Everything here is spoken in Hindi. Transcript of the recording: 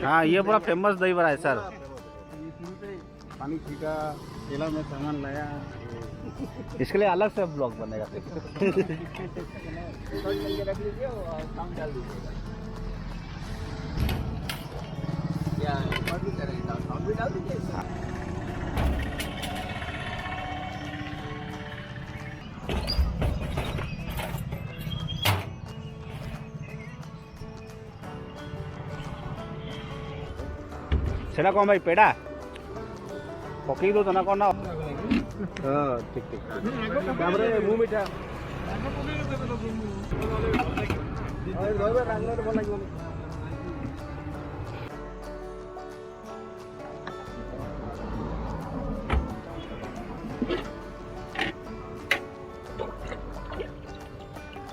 हाँ, ये पूरा फेमस दही बड़ा है सर। पानी छीटा, ठेला में सामान लाया। इसके लिए अलग से ब्लॉग बनेगा। रख लीजिए और काम डाल दीजिएगा। क्या भी करेंगे, काम भी डाल दीजिए। सेना कौन भाई पेड़ा पकई दो तो ना कौन ना। हाँ ठीक ठीक। कैमरे मुंह मीठा।